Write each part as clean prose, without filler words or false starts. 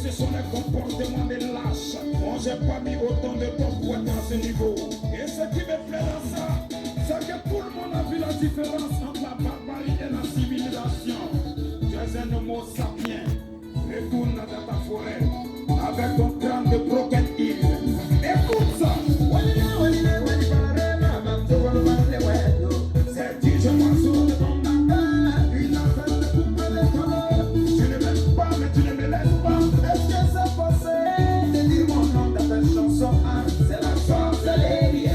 ce sont les comportements des lâches. Moi j'ai pas mis autant de temps pour être à ce niveau. Et ce qui me plaît dans ça, c'est que tout le monde a vu la différence entre la barbarie et la civilisation. Tu es un homo sapiens. Retourne dans ta forêt avec ton crâne de Broken Hill. Écoute ça. C'est DJ Mansour. Tu ne m'aimes pas, mais tu ne me laisses pas. Est-ce que c'est possible de dire mon nom dans ta chanson? C'est la sorcellerie.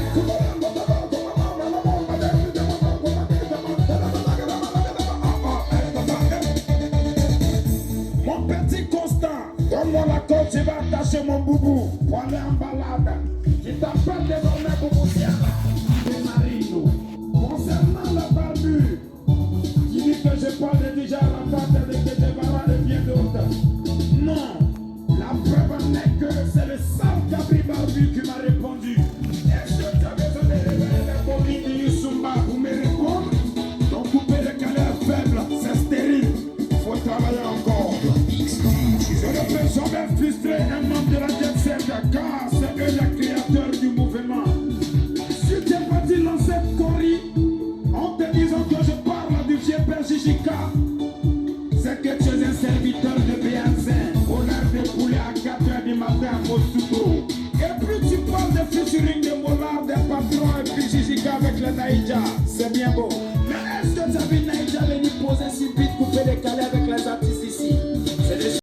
Mon petit Constant, donne-moi la corde, je vais attacher mon boubou pour aller en balade. Tu t'appelles désormais Boubou Sierra de Marino. Concernant la barbu, qui dit que je parle de DJ Arafat, de Guevara et bien d'autres. Non, la preuve n'est que c'est le sale cabri barbu qui m'a répondu. Est-ce que tu as besoin de révéler les bobines de Youssoumba pour me répondre? Donc couper le calais faible, c'est stérile. Faut travailler encore. Je ne peux jamais frustrer un membre de la Jet Set, car c'est eux les créateurs du mouvement. Si tu es parti lancer Cory en te disant que je parle du vieux père Jijika,